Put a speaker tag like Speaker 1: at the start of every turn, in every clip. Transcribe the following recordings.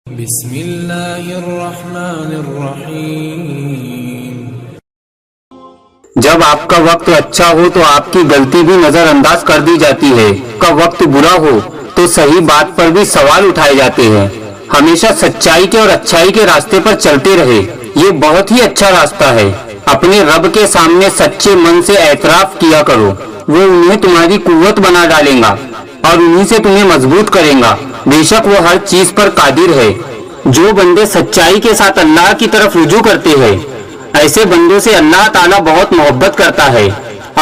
Speaker 1: بسم اللہ الرحمن الرحیم۔
Speaker 2: جب آپ کا وقت اچھا ہو تو آپ کی غلطی بھی نظر انداز کر دی جاتی ہے، کا وقت برا ہو تو صحیح بات پر بھی سوال اٹھائے جاتے ہیں۔ ہمیشہ سچائی کے اور اچھائی کے راستے پر چلتے رہے، یہ بہت ہی اچھا راستہ ہے۔ اپنے رب کے سامنے سچے من سے اعتراف کیا کرو، وہ انہیں تمہاری قوت بنا ڈالے گا اور انہیں سے تمہیں مضبوط کرے گا، بے شک وہ ہر چیز پر قادر ہے۔ جو بندے سچائی کے ساتھ اللہ کی طرف رجوع کرتے ہیں، ایسے بندوں سے اللہ تعالیٰ بہت محبت کرتا ہے،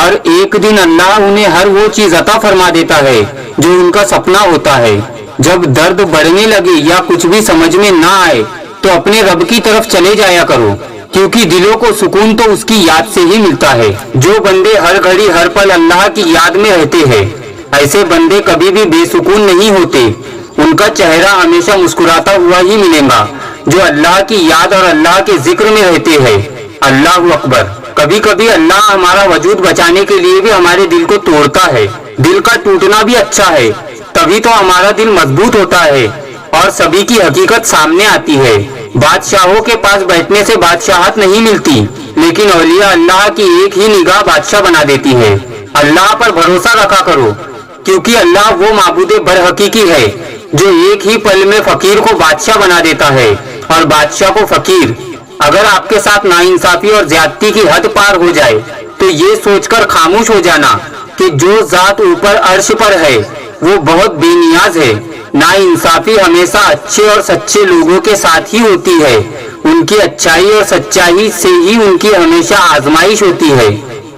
Speaker 2: اور ایک دن اللہ انہیں ہر وہ چیز عطا فرما دیتا ہے جو ان کا سپنا ہوتا ہے۔ جب درد بڑھنے لگے یا کچھ بھی سمجھ میں نہ آئے تو اپنے رب کی طرف چلے جایا کرو، کیونکہ دلوں کو سکون تو اس کی یاد سے ہی ملتا ہے۔ جو بندے ہر گھڑی ہر پل اللہ کی یاد میں رہتے ہیں، ایسے بندے کبھی بھی بے سکون نہیں ہوتے، ان کا چہرہ ہمیشہ مسکراتا ہوا ہی ملے گا۔ جو اللہ کی یاد اور اللہ کے ذکر میں رہتے ہیں، اللہ اکبر۔ کبھی کبھی اللہ ہمارا وجود بچانے کے لیے بھی ہمارے دل کو توڑتا ہے۔ دل کا ٹوٹنا بھی اچھا ہے، تبھی تو ہمارا دل مضبوط ہوتا ہے اور سبھی کی حقیقت سامنے آتی ہے۔ بادشاہوں کے پاس بیٹھنے سے بادشاہت نہیں ملتی، لیکن اولیاء اللہ کی ایک ہی نگاہ بادشاہ بنا دیتی ہے۔ اللہ پر بھروسہ رکھا کرو، کیونکہ اللہ وہ معبود برحقیقی ہے جو ایک ہی پل میں فقیر کو بادشاہ بنا دیتا ہے اور بادشاہ کو فقیر۔ اگر آپ کے ساتھ ناانصافی اور زیادتی کی حد پار ہو جائے تو یہ سوچ کر خاموش ہو جانا کہ جو ذات اوپر عرش پر ہے وہ بہت بے نیاز ہے۔ ناانصافی ہمیشہ اچھے اور سچے لوگوں کے ساتھ ہی ہوتی ہے، ان کی اچھائی اور سچائی سے ہی ان کی ہمیشہ آزمائش ہوتی ہے۔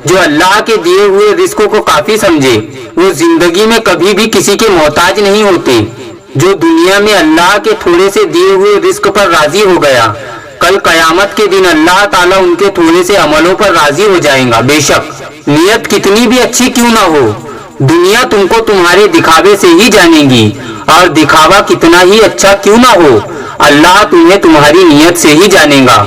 Speaker 2: جو اللہ کے دیے ہوئے رزق کو کافی سمجھے وہ زندگی میں کبھی بھی کسی کے محتاج نہیں ہوتے۔ جو دنیا میں اللہ کے تھوڑے سے دیے ہوئے رزق پر راضی ہو گیا، کل قیامت کے دن اللہ تعالیٰ ان کے تھوڑے سے عملوں پر راضی ہو جائیں گا۔ بے شک نیت کتنی بھی اچھی کیوں نہ ہو، دنیا تم کو تمہارے دکھاوے سے ہی جانے گی، اور دکھاوا کتنا ہی اچھا کیوں نہ ہو، اللہ تمہیں تمہاری نیت سے ہی جانے گا۔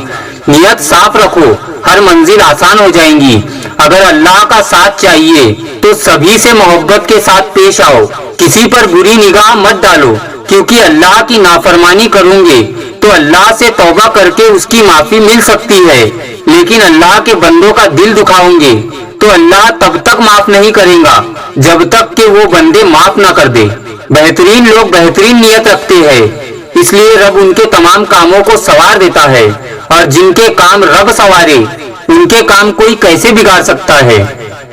Speaker 2: نیت صاف رکھو، ہر منزل آسان ہو جائیں گی۔ اگر اللہ کا ساتھ چاہیے تو سبھی سے محبت کے ساتھ پیش آؤ، کسی پر بری نگاہ مت ڈالو، کیونکہ اللہ کی نافرمانی کروں گے تو اللہ سے توبہ کر کے اس کی معافی مل سکتی ہے، لیکن اللہ کے بندوں کا دل دکھاؤں گے تو اللہ تب تک معاف نہیں کرے گا جب تک کہ وہ بندے معاف نہ کر دے۔ بہترین لوگ بہترین نیت رکھتے ہیں، اس لیے رب ان کے تمام کاموں کو سنوار دیتا ہے، اور جن کے کام رب سنوارے ان کے کام کوئی کیسے بگاڑ سکتا ہے۔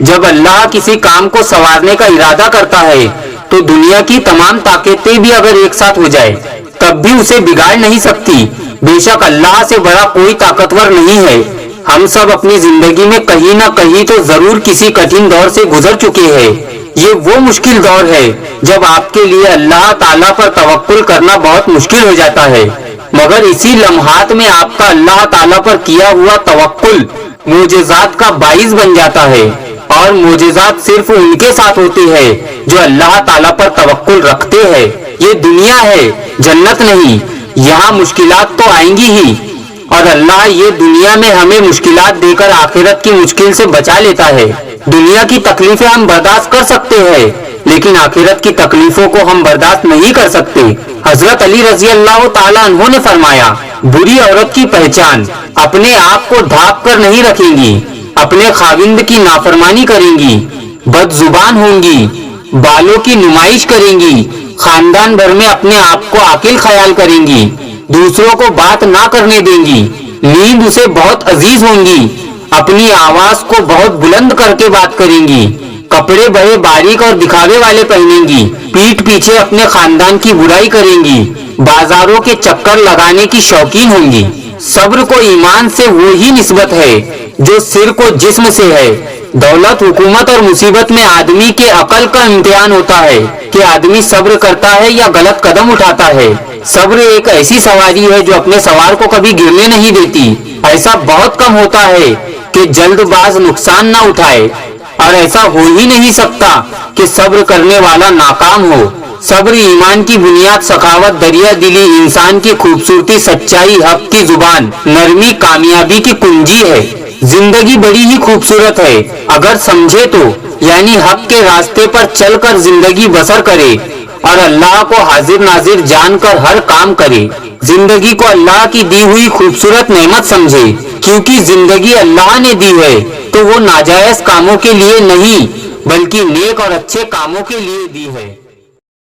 Speaker 2: جب اللہ کسی کام کو سنوارنے کا ارادہ کرتا ہے تو دنیا کی تمام طاقتیں بھی اگر ایک ساتھ ہو جائے تب بھی اسے بگاڑ نہیں سکتی۔ بے شک اللہ سے بڑا کوئی طاقتور نہیں ہے۔ ہم سب اپنی زندگی میں کہیں نہ کہیں تو ضرور کسی کٹھن دور سے گزر چکے ہیں۔ یہ وہ مشکل دور ہے جب آپ کے لیے اللہ تعالیٰ پر توکل کرنا بہت مشکل ہو جاتا ہے، مگر اسی لمحات میں آپ کا اللہ تعالیٰ پر کیا ہوا توکل معجزات کا باعث بن جاتا ہے، اور معجزات صرف ان کے ساتھ ہوتے ہیں جو اللہ تعالیٰ پر توکل رکھتے ہیں۔ یہ دنیا ہے، جنت نہیں، یہاں مشکلات تو آئیں گی ہی، اور اللہ یہ دنیا میں ہمیں مشکلات دے کر آخرت کی مشکل سے بچا لیتا ہے۔ دنیا کی تکلیفیں ہم برداشت کر سکتے ہیں، لیکن آخرت کی تکلیفوں کو ہم برداشت نہیں کر سکتے۔ حضرت علی رضی اللہ تعالیٰ عنہ نے فرمایا، بری عورت کی پہچان اپنے آپ کو ڈھانپ کر نہیں رکھیں گی، اپنے خاوند کی نافرمانی کریں گی، بد زبان ہوں گی، بالوں کی نمائش کریں گی، خاندان بھر میں اپنے آپ کو عاقل خیال کریں گی، دوسروں کو بات نہ کرنے دیں گی، نیند اسے بہت عزیز ہوں گی، اپنی آواز کو بہت بلند کر کے بات کریں گی، کپڑے بڑے باریک اور دکھاوے والے پہنیں گی، پیٹھ پیچھے اپنے خاندان کی برائی کریں گی، بازاروں کے چکر لگانے کی شوقین ہوں گی۔ صبر کو ایمان سے وہی نسبت ہے جو سر کو جسم سے ہے۔ دولت، حکومت اور مصیبت میں آدمی کے عقل کا امتحان ہوتا ہے کہ آدمی صبر کرتا ہے یا غلط قدم اٹھاتا ہے۔ صبر ایک ایسی سواری ہے جو اپنے سوار کو کبھی گرنے نہیں دیتی۔ ایسا بہت کم ہوتا ہے کہ جلد باز نقصان نہ اٹھائے، اور ایسا ہو ہی نہیں سکتا کہ صبر کرنے والا ناکام ہو۔ صبر ایمان کی بنیاد، سخاوت، دریا دلی، انسان کی خوبصورتی، سچائی، حق کی زبان، نرمی کامیابی کی کنجی ہے۔ زندگی بڑی ہی خوبصورت ہے اگر سمجھے تو، یعنی حق کے راستے پر چل کر زندگی بسر کرے اور اللہ کو حاضر ناظر جان کر ہر کام کرے۔ زندگی کو اللہ کی دی ہوئی خوبصورت نعمت سمجھے، کیونکہ زندگی اللہ نے دی ہے تو وہ ناجائز کاموں کے لیے نہیں بلکہ نیک اور اچھے کاموں کے لیے دی ہے۔